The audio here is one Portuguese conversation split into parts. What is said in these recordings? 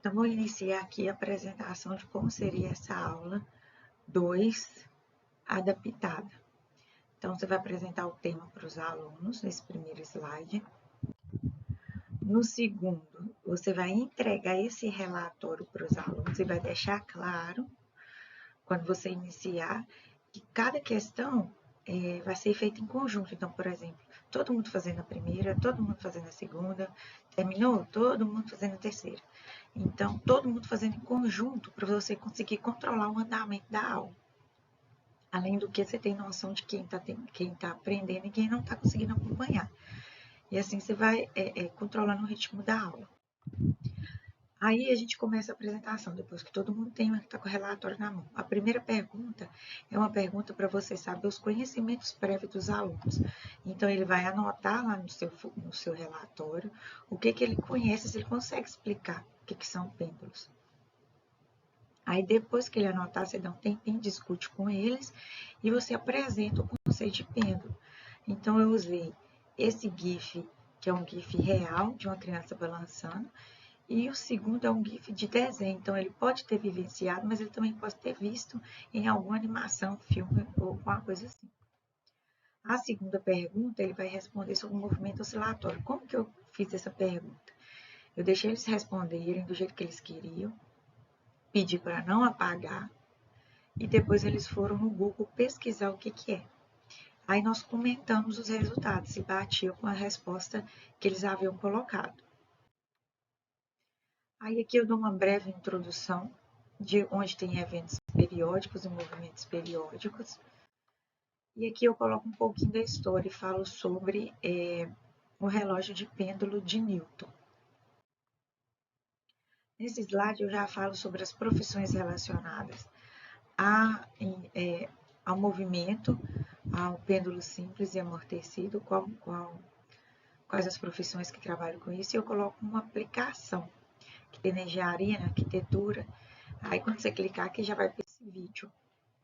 Então, vou iniciar aqui a apresentação de como seria essa aula 2 adaptada. Então, você vai apresentar o tema para os alunos nesse primeiro slide. No segundo, você vai entregar esse relatório para os alunos e vai deixar claro, quando você iniciar, que cada questão vai ser feita em conjunto. Então, por exemplo, todo mundo fazendo a primeira, todo mundo fazendo a segunda, terminou, todo mundo fazendo a terceira. Então, todo mundo fazendo em conjunto para você conseguir controlar o andamento da aula. Além do que você tem noção de quem tá aprendendo e quem não está conseguindo acompanhar. E assim você vai controlando o ritmo da aula. Aí a gente começa a apresentação, depois que todo mundo está com o relatório na mão. A primeira pergunta é uma pergunta para você saber os conhecimentos prévios dos alunos. Então, ele vai anotar lá no seu relatório o que ele conhece, se ele consegue explicar o que são pêndulos. Aí, depois que ele anotar, você dá um tempinho, discute com eles e você apresenta o conceito de pêndulo. Então, eu usei esse GIF, que é um GIF real de uma criança balançando, e o segundo é um GIF de desenho. Então, ele pode ter vivenciado, mas ele também pode ter visto em alguma animação, filme ou alguma coisa assim. A segunda pergunta, ele vai responder sobre o movimento oscilatório. Como que eu fiz essa pergunta? Eu deixei eles responderem do jeito que eles queriam, pedi para não apagar, e depois eles foram no Google pesquisar o que é. Aí nós comentamos os resultados, se batia com a resposta que eles haviam colocado. Aí aqui eu dou uma breve introdução de onde tem eventos periódicos e movimentos periódicos. E aqui eu coloco um pouquinho da história e falo sobre o relógio de pêndulo de Newton. Nesse slide eu já falo sobre as profissões relacionadas ao movimento, ao pêndulo simples e amortecido, quais as profissões que trabalham com isso, e eu coloco uma aplicação, que tem na engenharia, na arquitetura. Aí quando você clicar aqui já vai para esse vídeo.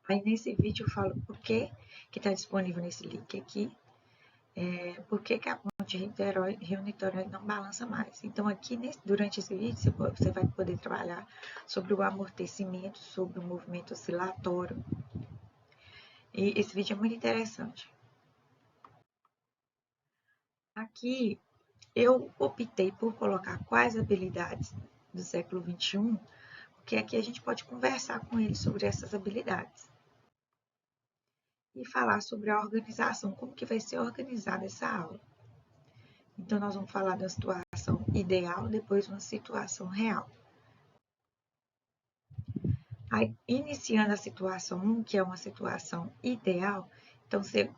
Aí nesse vídeo eu falo por que está disponível nesse link aqui, por que a ponte Rio-Niterói não balança mais. Então aqui durante esse vídeo você vai poder trabalhar sobre o amortecimento, sobre o movimento oscilatório. E esse vídeo é muito interessante. Aqui eu optei por colocar quais habilidades do século XXI, porque aqui a gente pode conversar com eles sobre essas habilidades. E falar sobre a organização, como que vai ser organizada essa aula. Então, nós vamos falar da situação ideal, depois uma situação real. Aí, iniciando a situação 1, que é uma situação ideal, então você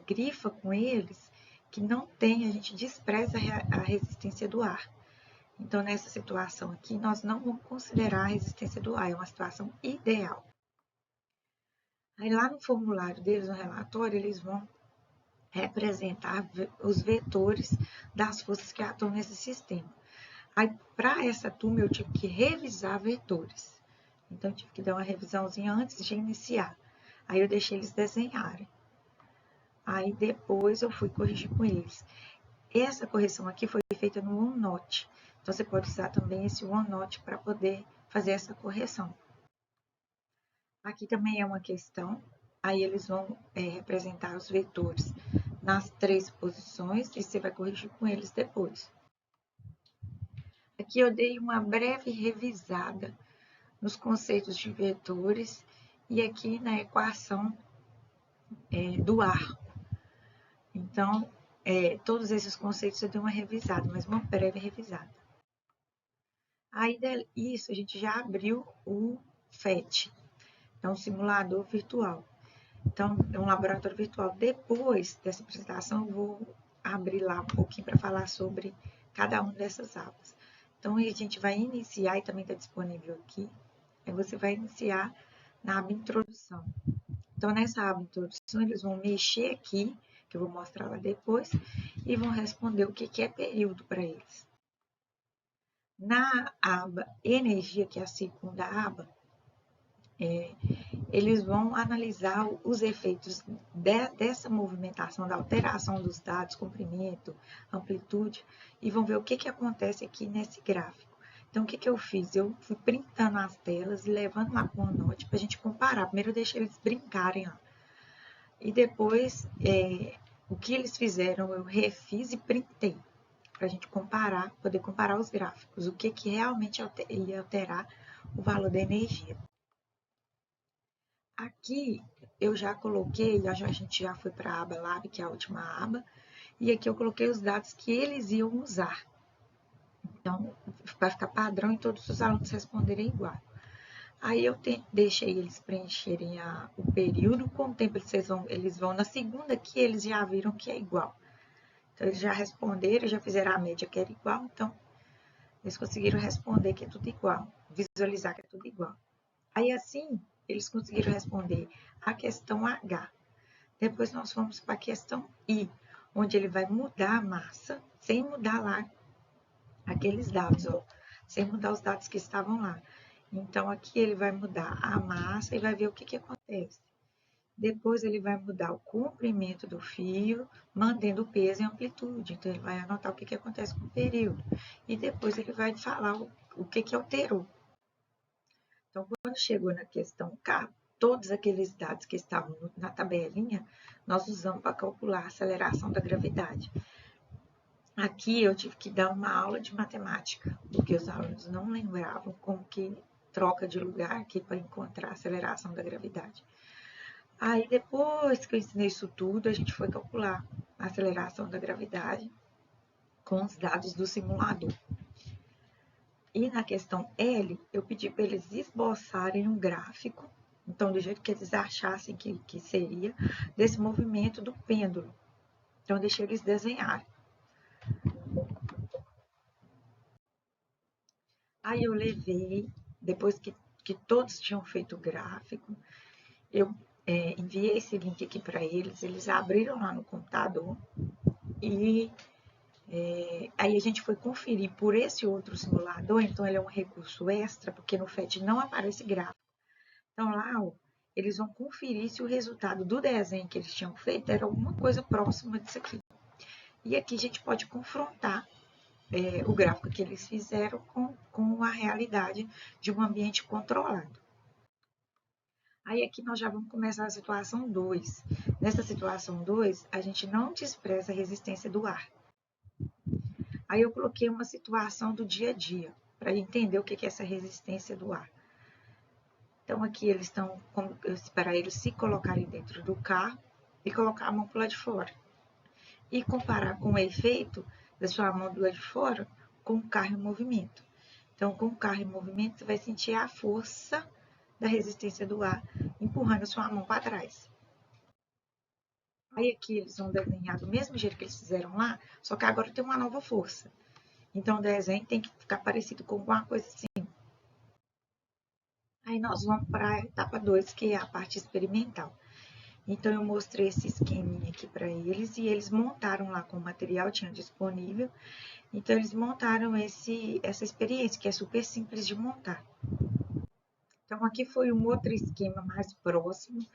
grifa com eles que não tem, a gente despreza a resistência do ar. Então, nessa situação aqui, nós não vamos considerar a resistência do ar, é uma situação ideal. Aí, lá no formulário deles, no relatório, eles vão representar os vetores das forças que atuam nesse sistema. Aí, para essa turma, eu tive que revisar vetores. Então, eu tive que dar uma revisãozinha antes de iniciar. Aí, eu deixei eles desenharem. Aí, depois, eu fui corrigir com eles. Essa correção aqui foi feita no OneNote. Então, você pode usar também esse OneNote para poder fazer essa correção. Aqui também é uma questão. Aí, eles vão representar os vetores nas 3 posições e você vai corrigir com eles depois. Aqui eu dei uma breve revisada nos conceitos de vetores e aqui na equação do arco. Então, todos esses conceitos eu dei uma revisada, mas uma breve revisada. Aí, isso, a gente já abriu o FET, então, simulador virtual. Então, é um laboratório virtual. Depois dessa apresentação, eu vou abrir lá um pouquinho para falar sobre cada uma dessas aulas. Então, a gente vai iniciar, e também está disponível aqui, você vai iniciar na aba Introdução. Então, nessa aba Introdução, eles vão mexer aqui, que eu vou mostrar lá depois, e vão responder o que é período para eles. Na aba Energia, que é a segunda aba, eles vão analisar os efeitos dessa movimentação, da alteração dos dados, comprimento, amplitude, e vão ver o que acontece aqui nesse gráfico. Então, o que eu fiz? Eu fui printando as telas e levando lá com o OneNote para a gente comparar. Primeiro eu deixei eles brincarem lá. E depois, o que eles fizeram, eu refiz e printei. Para a gente comparar, poder comparar os gráficos. O que realmente ia alterar o valor da energia. Aqui eu já coloquei, a gente já foi para a aba Lab, que é a última aba. E aqui eu coloquei os dados que eles iam usar. Então, vai ficar padrão e todos os alunos responderem igual. Aí eu deixei eles preencherem o período, com o tempo eles vão na segunda que eles já viram que é igual. Então, eles já responderam, já fizeram a média que era igual, então eles conseguiram responder que é tudo igual, visualizar que é tudo igual. Aí assim, eles conseguiram responder a questão H. Depois nós fomos para a questão I, onde ele vai mudar a massa, sem mudar lá aqueles dados, ó, sem mudar os dados que estavam lá. Então, aqui ele vai mudar a massa e vai ver o que acontece. Depois, ele vai mudar o comprimento do fio, mantendo o peso e amplitude. Então, ele vai anotar o que acontece com o período. E depois, ele vai falar o que alterou. Então, quando chegou na questão K, todos aqueles dados que estavam na tabelinha, nós usamos para calcular a aceleração da gravidade. Aqui eu tive que dar uma aula de matemática, porque os alunos não lembravam como que troca de lugar aqui para encontrar a aceleração da gravidade. Aí depois que eu ensinei isso tudo, a gente foi calcular a aceleração da gravidade com os dados do simulador. E na questão L, eu pedi para eles esboçarem um gráfico, então do jeito que eles achassem que seria, desse movimento do pêndulo. Então eu deixei eles desenharem. Aí eu levei, depois que todos tinham feito o gráfico, eu enviei esse link aqui para eles, eles abriram lá no computador e aí a gente foi conferir por esse outro simulador, então ele é um recurso extra, porque no FET não aparece gráfico. Então lá, ó, eles vão conferir se o resultado do desenho que eles tinham feito era alguma coisa próxima disso aqui. E aqui a gente pode confrontar o gráfico que eles fizeram com a realidade de um ambiente controlado. Aí aqui nós já vamos começar a situação 2. Nessa situação 2, a gente não despreza a resistência do ar. Aí eu coloquei uma situação do dia a dia, para entender o que é essa resistência do ar. Então aqui eles estão, para eles se colocarem dentro do carro e colocar a mão para lá de fora. E comparar com o efeito da sua mão do lado de fora com o carro em movimento. Então, com o carro em movimento, você vai sentir a força da resistência do ar empurrando a sua mão para trás. Aí aqui eles vão desenhar do mesmo jeito que eles fizeram lá, só que agora tem uma nova força. Então, o desenho tem que ficar parecido com alguma coisa assim. Aí nós vamos para a etapa 2, que é a parte experimental. Então, eu mostrei esse esqueminha aqui para eles e eles montaram lá com o material que tinha disponível. Então, eles montaram essa experiência, que é super simples de montar. Então, aqui foi um outro esquema mais próximo,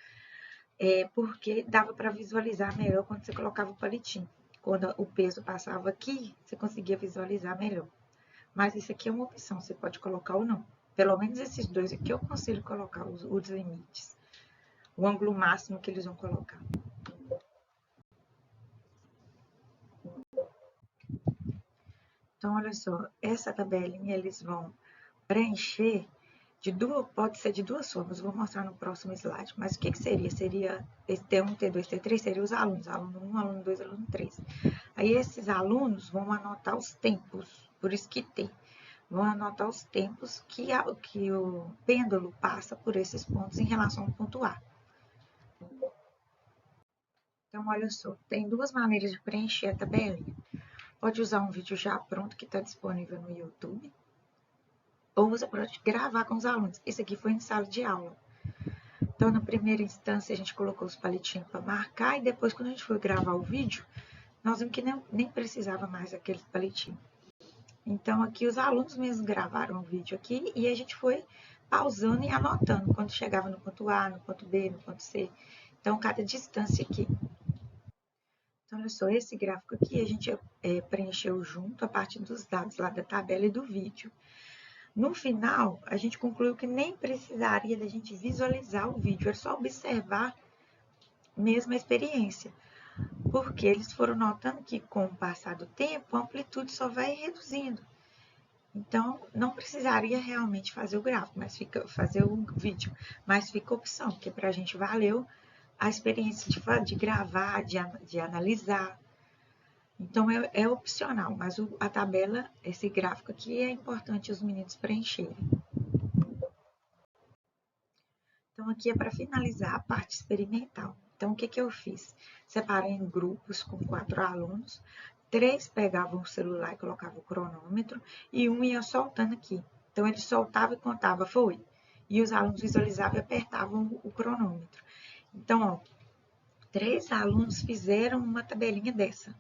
porque dava para visualizar melhor quando você colocava o palitinho. Quando o peso passava aqui, você conseguia visualizar melhor. Mas isso aqui é uma opção, você pode colocar ou não. Pelo menos esses dois aqui eu consigo colocar os limites. O ângulo máximo que eles vão colocar. Então, olha só, essa tabelinha eles vão preencher pode ser de duas formas, vou mostrar no próximo slide. Mas o que seria? Seria T1, T2, T3, seria os alunos, aluno 1, aluno 2, aluno 3. Aí esses alunos vão anotar os tempos, por isso que T. Vão anotar os tempos que o pêndulo passa por esses pontos em relação ao ponto A. Então, olha só, tem duas maneiras de preencher a tabelinha. Pode usar um vídeo já pronto que está disponível no YouTube, ou você pode gravar com os alunos. Esse aqui foi em sala de aula. Então, na primeira instância, a gente colocou os palitinhos para marcar, e depois, quando a gente foi gravar o vídeo, nós vimos que nem precisava mais daqueles palitinhos. Então, aqui os alunos mesmos gravaram o vídeo aqui, e a gente foi pausando e anotando quando chegava no ponto A, no ponto B, no ponto C. Então, cada distância aqui. Então, olha só, esse gráfico aqui a gente preencheu junto a partir dos dados lá da tabela e do vídeo. No final, a gente concluiu que nem precisaria da gente visualizar o vídeo, é só observar mesmo a experiência, porque eles foram notando que com o passar do tempo, a amplitude só vai reduzindo. Então, não precisaria realmente fazer o gráfico, mas fazer o vídeo, mas fica a opção, porque para a gente valeu a experiência de gravar, de analisar. Então, é opcional, mas a tabela, esse gráfico aqui, é importante os meninos preencherem. Então, aqui é para finalizar a parte experimental. Então, o que, que eu fiz? Separei em grupos com 4 alunos, 3 pegavam o celular e colocavam o cronômetro, e um ia soltando aqui. Então, ele soltava e contava, foi. E os alunos visualizavam e apertavam o cronômetro. Então, ó, 3 alunos fizeram uma tabelinha dessa.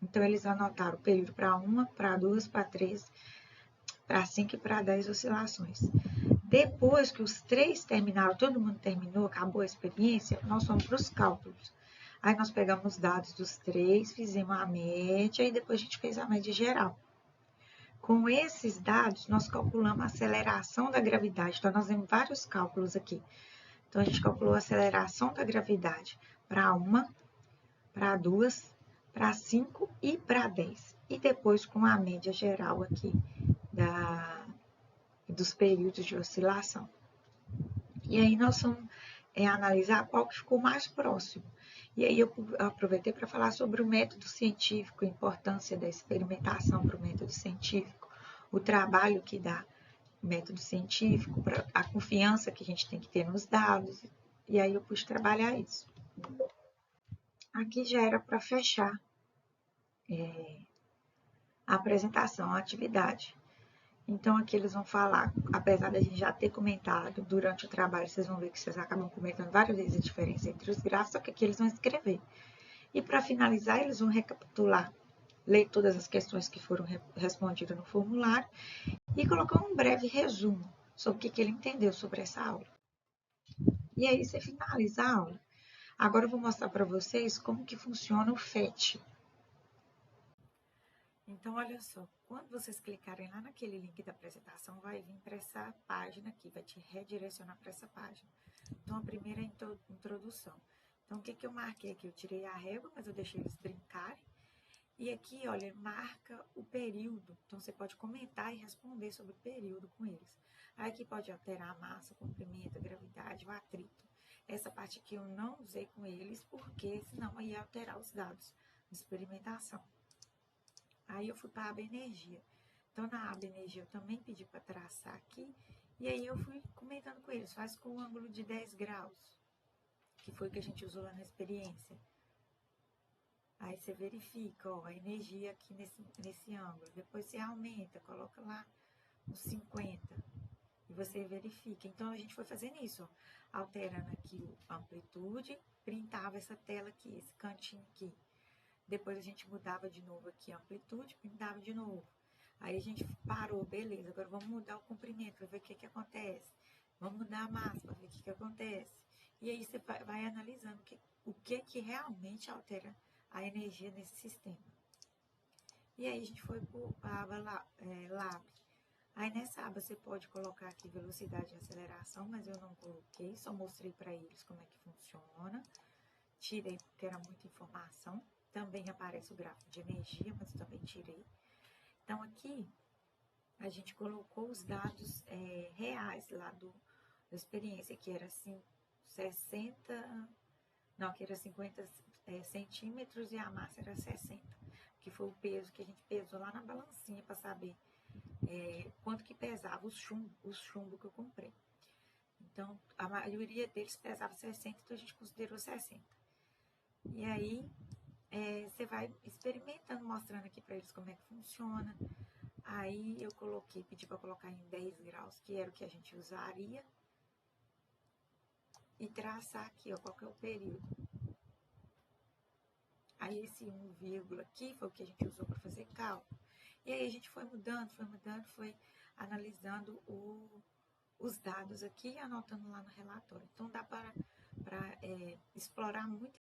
Então, eles anotaram o período para 1, para 2, para 3, para 5 e para 10 oscilações. Depois que os 3 terminaram, todo mundo terminou, acabou a experiência, nós fomos para os cálculos. Aí nós pegamos os dados dos 3, fizemos a média e depois a gente fez a média geral. Com esses dados, nós calculamos a aceleração da gravidade. Então, nós temos vários cálculos aqui. Então, a gente calculou a aceleração da gravidade para 1, para 2, para 5 e para 10. E depois com a média geral aqui dos períodos de oscilação. E aí nós vamos analisar qual que ficou mais próximo. E aí eu aproveitei para falar sobre o método científico, a importância da experimentação para o método científico, o trabalho que dá o método científico, a confiança que a gente tem que ter nos dados. E aí eu pude trabalhar isso. Aqui já era para fechar a apresentação, a atividade. Então, aqui eles vão falar, apesar da gente já ter comentado durante o trabalho, vocês vão ver que vocês acabam comentando várias vezes a diferença entre os gráficos, só que aqui eles vão escrever. E para finalizar, eles vão recapitular, ler todas as questões que foram respondidas no formulário e colocar um breve resumo sobre o que ele entendeu sobre essa aula. E aí você finaliza a aula. Agora eu vou mostrar para vocês como que funciona o FET. Então, olha só, quando vocês clicarem lá naquele link da apresentação, vai vir para essa página aqui, vai te redirecionar para essa página. Então, a primeira é a introdução. Então, o que que eu marquei aqui? Eu tirei a régua, mas eu deixei eles brincarem. E aqui, olha, marca o período. Então, você pode comentar e responder sobre o período com eles. Aí, aqui pode alterar a massa, o comprimento, a gravidade, o atrito. Essa parte aqui eu não usei com eles, porque senão ia alterar os dados de experimentação. Aí eu fui para a aba energia. Então, na aba energia, eu também pedi para traçar aqui. E aí eu fui comentando com eles, faz com um ângulo de 10 graus, que foi o que a gente usou lá na experiência. Aí você verifica, ó, a energia aqui nesse ângulo. Depois você aumenta, coloca lá uns 50. E você verifica. Então, a gente foi fazendo isso, ó, alterando aqui a amplitude, printava essa tela aqui, esse cantinho aqui. Depois a gente mudava de novo aqui a amplitude, pintava de novo. Aí a gente parou, beleza, agora vamos mudar o comprimento para ver o que que acontece. Vamos mudar a massa para ver o que que acontece. E aí você vai analisando o que realmente altera a energia nesse sistema. E aí a gente foi para a aba Lab. Aí nessa aba você pode colocar aqui velocidade e aceleração, mas eu não coloquei, só mostrei para eles como é que funciona. Tirei porque era muita informação. Também aparece o gráfico de energia, mas também tirei. Então, aqui, a gente colocou os dados reais lá da experiência, que era assim, 50 centímetros e a massa era 60, que foi o peso que a gente pesou lá na balancinha para saber quanto que pesava os chumbo que eu comprei. Então, a maioria deles pesava 60, então a gente considerou 60. E aí, você vai experimentando, mostrando aqui para eles como é que funciona. Aí eu pedi para colocar em 10 graus, que era o que a gente usaria. E traçar aqui, ó, qual que é o período. Aí esse 1, aqui foi o que a gente usou para fazer cálculo. E aí a gente foi mudando, foi analisando os dados aqui e anotando lá no relatório. Então dá para explorar muito